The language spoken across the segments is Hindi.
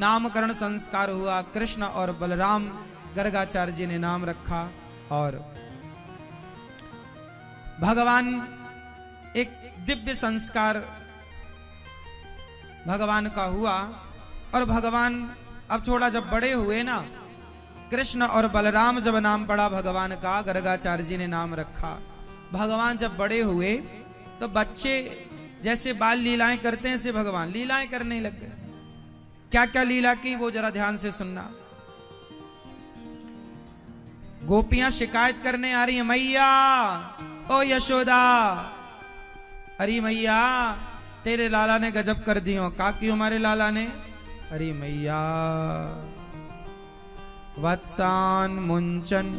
नामकरण संस्कार हुआ। कृष्ण और बलराम गर्गाचार्य जी ने नाम रखा। और भगवान एक दिव्य संस्कार भगवान का हुआ। और भगवान अब थोड़ा जब बड़े हुए ना, कृष्ण और बलराम जब नाम पड़ा भगवान का, गर्गाचार्य जी ने नाम रखा। भगवान जब बड़े हुए तो बच्चे जैसे बाल लीलाएं करते हैं, ऐसे भगवान लीलाएं करने लग गए। क्या क्या लीला की वो जरा ध्यान से सुनना। गोपियां शिकायत करने आ रही है, मैया ओ यशोदा, अरे मैया तेरे लाला ने गजब कर दियो। का क्यों हमारे लाला ने? अरे मैया वत्सान मुंचन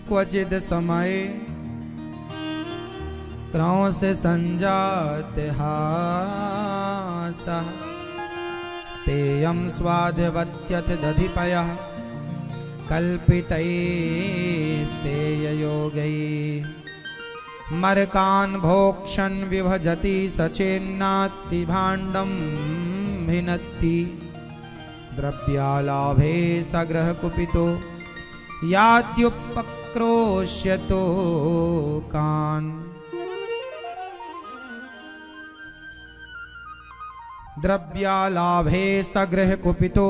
क्वचिद समय क्रौंस संजात हासा स्तेयं स्वादवत्यथ दधिपयः कल्पितैस्तेययोगैः मरकान् भोक्षन् विभजति सचेन्नाति भाण्डं भिनत्ति द्रव्यालाभे सग्रह कुपितो यात्युपक्रोश्यतो कान् द्रव्यालाभे सग्रह कुपितो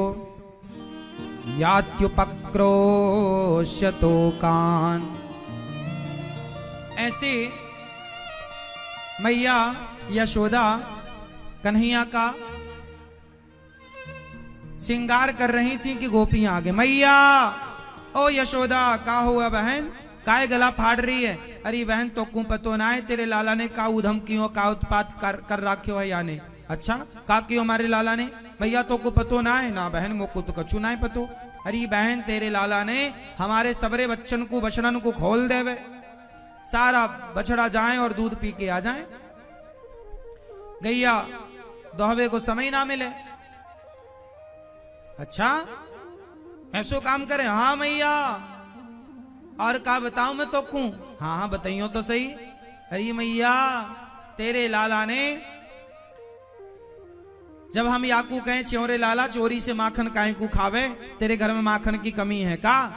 यात्युपक्रोश्यतो कान्। ऐसे मैया यशोदा कन्हैया का श्रृंगार कर रही थी कि गोपियां आगे, मैया ओ यशोदा का हुआ बहन, काय गला फाड़ रही है? अरे बहन तो कु पतो ना है तेरे लाला ने का उधम क्यों का उत्पात कर राख्यो है या ने? अच्छा का क्यों हमारे लाला ने? भैया तो को पतो ना है? ना बहन मोको तो कछु ना है पतो। अरे बहन तेरे लाला ने हमारे सबरे बच्चन को बछड़न को खोल देवे, सारा बछड़ा जाए और दूध पी के आ जाए, गैया दोहवे को समय ना मिले। अच्छा ऐसो काम करे? हाँ मैया। और का बताऊं मैं तो कूं? हाँ हाँ बताइयो तो सही। अरे मैया तेरे लाला ने जब हम याकू कहें च्योरे लाला चोरी से माखन काहे को खावे, तेरे घर में माखन की कमी है का?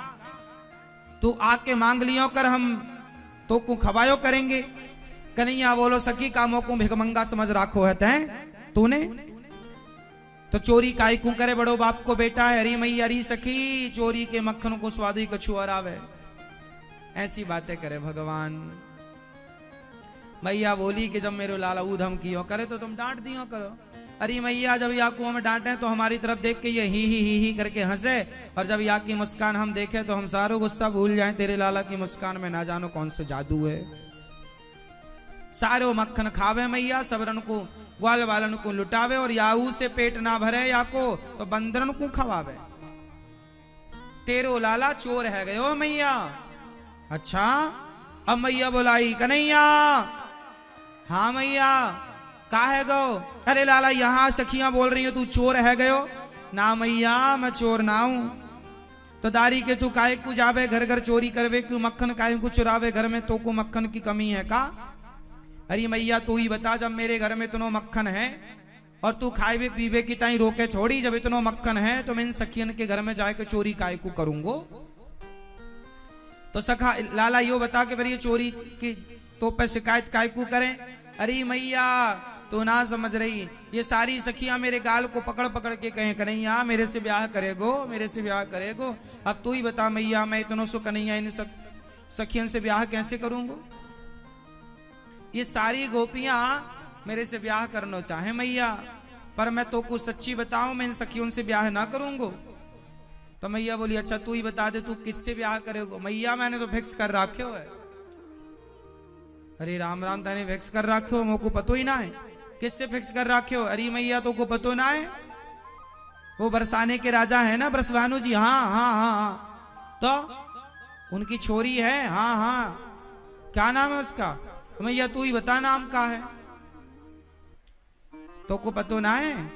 तू आके मांग लियो कर, हम तो को खवायो करेंगे। कन्हैया बोलो सखी कामों को भिखमंगा समझ राखो है तैं तूने, तो चोरी काहे को करे? बड़ो बाप को बेटा है। अरे मैया अरे सखी चोरी के मक्खन को स्वादी कछु और आवे, ऐसी बातें करे भगवान। मैया बोली कि जब मेरे लाला ऊधम कियो करे तो तुम डांट दियो करो। अरे मैया जब याकू हमें डांटे तो हमारी तरफ देख के ये ही करके हंसे, और जब या की मुस्कान हम देखे तो हम सारो गुस्सा भूल जाएं। तेरे लाला की मुस्कान में ना जानो कौन से जादू है। सारो मक्खन खावे मैया, सबरन को ग्वाल वालन को लुटावे, और याऊ से पेट ना भरे या को तो बंदरन को खवावे। तेरो लाला चोर है गयो मैया। अच्छा अब मैया बुलाई, कन्हैया हाँ मैया का है गो? अरे लाला यहाँ सखियां बोल रही हो तू चोर है गयो। ना मैया मैं चोर ना हूं। तो दारी के तू काहे को जावे घर घर चोरी करवे, क्यों मक्खन काहे को चुरावे घर में, तो को मक्खन की कमी है का? अरे मैया तू ही बता, जब मेरे घर में इतनो मक्खन है और तू खाए पीवे की ताई रोके छोड़ी, जब इतनो मक्खन है तो मैं इन सखियन के घर में जाके चोरी काहे को करूंगो? तो सखा लाला यो बता के फिर ये चोरी की तो पे शिकायत काहे को करें? अरे मैया तू ना समझ रही, ये सारी सखियां मेरे गाल को पकड़ पकड़ के कहें कन्हैया मेरे से ब्याह करेगो, मेरे से ब्याह करेगो। अब तू ही बता मैया मैं इतनों सो कन्हैया इन सखियन से ब्याह कैसे करूंगो? ये सारी गोपियां मेरे से ब्याह करना चाहे मैया, पर मैं तो कुछ सच्ची बताऊं मैं इन सखियों से ब्याह ना करूंगो। तो मैया बोली अच्छा तू ही बता दे तू किससे ब्याह करेगो? मैया मैंने तो फिक्स कर रखे है। अरे राम राम तने फिक्स कर रखे हो, मोको पतो ही ना है। किससे फिक्स कर रखे हो? अरे मैया तो को पतो ना है, वो बरसाने के राजा है ना ब्रसभानु जी। हाँ हाँ हाँ हाँ तो उनकी छोरी है। हाँ हाँ क्या नाम है उसका? मैया तू ही बता नाम का है, तो को पतो ना है?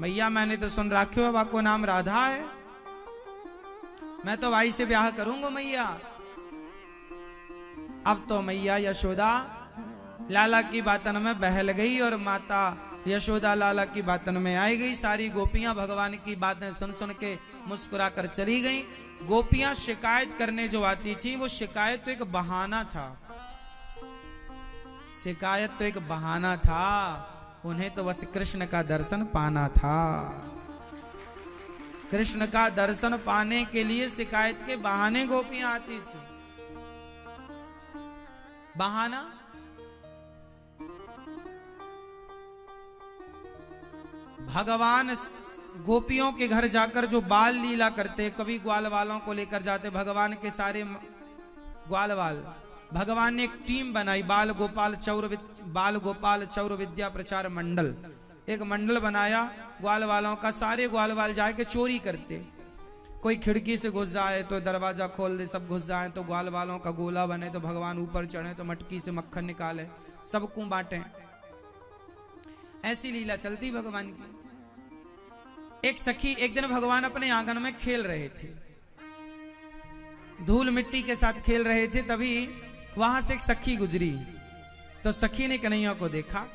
मैया मैंने तो सुन रखे हो वाको नाम राधा है। मैं तो भाई से ब्याह करूंगा मैया। अब तो मैया यशोदा लाला की बातन में बहल गई और माता यशोदा लाला की बातन में आई गई। सारी गोपियां भगवान की बातें सुन सुन के मुस्कुरा कर चली गई। गोपियां शिकायत करने जो आती थी, वो शिकायत तो एक बहाना था, शिकायत तो एक बहाना था, उन्हें तो बस कृष्ण का दर्शन पाना था। कृष्ण का दर्शन पाने के लिए शिकायत के बहाने गोपियां आती थी। बहाना भगवान गोपियों के घर जाकर जो बाल लीला करते, कभी ग्वाल वालों को लेकर जाते, भगवान के सारे ग्वाल वाल, भगवान ने एक टीम बनाई, बाल गोपाल चौर विद्या प्रचार मंडल, एक मंडल बनाया ग्वाल वालों का। सारे ग्वाल वाल जाके चोरी करते, कोई खिड़की से घुस जाए तो दरवाजा खोल दे, सब घुस जाए तो ग्वाल वालों का गोला बने, तो भगवान ऊपर चढ़े तो मटकी से मक्खन निकाले, सबको बांटे। ऐसी लीला चलती भगवान की। एक सखी, एक दिन भगवान अपने आंगन में खेल रहे थे, धूल मिट्टी के साथ खेल रहे थे, तभी वहां से एक सखी गुजरी। तो सखी ने कन्हैया को देखा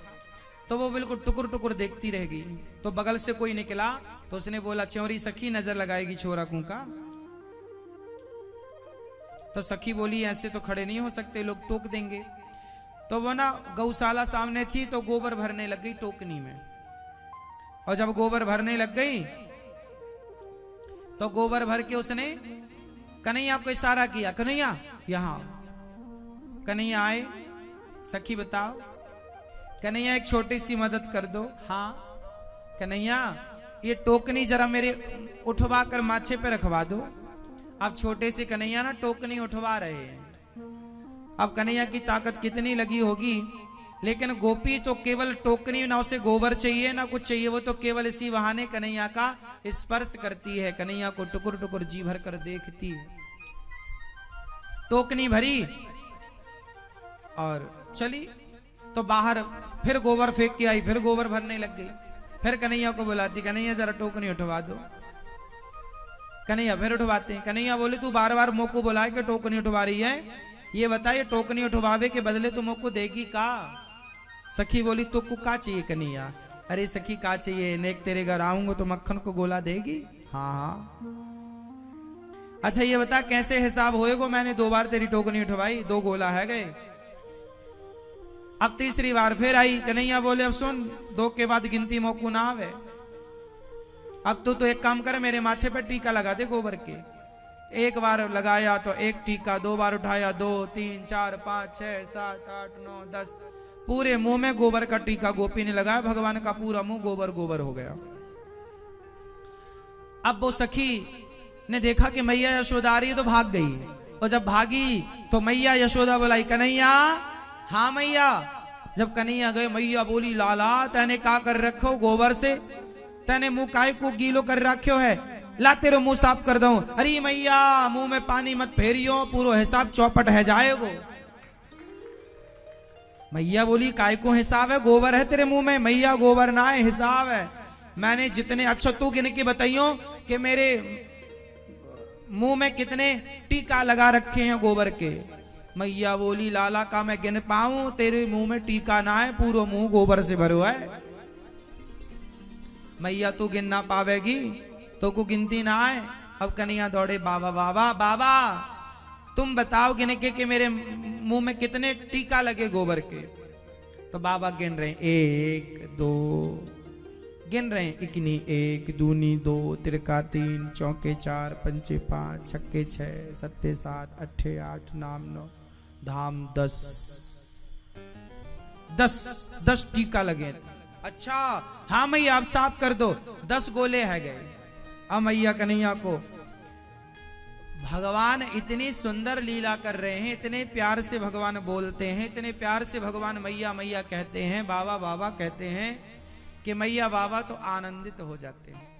तो वो बिल्कुल टुकुर टुकुर देखती रह गई। तो बगल से कोई निकला तो उसने बोला, च्योरी सखी नजर लगाएगी छोरा का। तो सखी बोली, ऐसे तो खड़े नहीं हो सकते, लोग टोक देंगे। तो वो ना गौशाला सामने थी, तो गोबर भरने लग गई टोकनी में। और जब गोबर भरने लग गई तो गोबर भर के उसने कन्हैया को इशारा किया, कन्हैया यहां। कन्हैया आए, सखी बताओ। कन्हैया एक छोटी सी मदद कर दो। हाँ कन्हैया, ये टोकनी जरा मेरे उठवा कर माथे पे रखवा दो। अब छोटे से कन्हैया ना टोकनी उठवा रहे हैं। अब कन्हैया की ताकत कितनी लगी होगी, लेकिन गोपी तो केवल टोकनी, ना उसे गोबर चाहिए ना कुछ चाहिए, वो तो केवल इसी बहाने कन्हैया का स्पर्श करती है, कन्हैया को टुकुर टुकुर जी भर कर देखती है। टोकनी भरी और चली, तो बाहर फिर गोबर फेंक के आई, फिर गोबर भरने लग गई। फिर कन्हैया को बुलाती, कन्हैया जरा टोकनी उठवा दो। कन्हैया फिर उठवाते। कन्हैया बोले, तू बार बार मोको बुलाए के टोकनी उठवा रही है, ये बताइए टोकनी उठवावे के बदले तू मोको देगी का? सखी बोली, तो को का चाहिए कन्हैया? अरे सखी का चाहिए, नेक तेरे घर आऊंगा तो मक्खन को गोला देगी? हाँ हाँ। अच्छा ये बता कैसे हिसाब होएगा, मैंने 2 बार तेरी टोकनी उठवाई, 2 गोला है गए। अब तीसरी बार फिर आई। कन्हैया बोले, अब सुन, 2 के बाद गिनती मोकू ना आवे। अब तो एक काम कर, मेरे माथे पर टीका लगा दे गोबर के। 1 बार लगाया तो 1 टीका, 2 बार उठाया 2, 3, 4, 5, 6, 7, 8, 9, 10, पूरे मुंह में गोबर का टीका गोपी ने लगाया। भगवान का पूरा मुंह गोबर गोबर हो गया। अब वो सखी ने देखा कि मैया यशोदा आ रही है, तो भाग गई। और जब भागी तो मैया यशोदा बुलाई, कन्हैया। हाँ मैया। जब कन्हैया गए, मैया बोली, लाला तैने का कर रखो गोबर से, तैने मुंह काय को गीलो कर रखो है, ला तेरे मुंह साफ कर दूं। अरे मैया मुंह में पानी मत फेरियो, पूरो हिसाब चौपट है जाएगो। मैया बोली, काय को हिसाब है, गोबर है तेरे मुंह में। मैया गोबर ना है, हिसाब है। मैंने जितने, अच्छा तू गिन के बताइयो कि मेरे मुंह में कितने टीका लगा रखे हैं गोबर के। मैया बोली, लाला का मैं गिन पाऊं, तेरे मुंह में टीका ना है, पूरा मुंह गोबर से भरो है। मैया तू गिन ना पावेगी, तो को गिनती ना है। अब कन्हैया दौड़े, बाबा बाबा बाबा तुम बताओ गिन के कि मेरे मुंह में कितने टीका लगे गोबर के। तो बाबा गिन रहे, 1 2 गिन रहे हैं, इकनी 1, दूनी 2, तिरका 3, चौके 4, पंचे 5, छक्के 6, सत्ते 7, अट्ठे 8, नाम 9, धाम 10 टीका लगे। अच्छा हाँ मैया आप साफ कर दो, 10 गोले है गए। अब मैया कन्हैया को भगवान इतनी सुंदर लीला कर रहे हैं, इतने प्यार से भगवान बोलते हैं, इतने प्यार से भगवान मैया मैया कहते हैं, बाबा बाबा कहते हैं कि मैया बाबा तो आनंदित हो जाते हैं।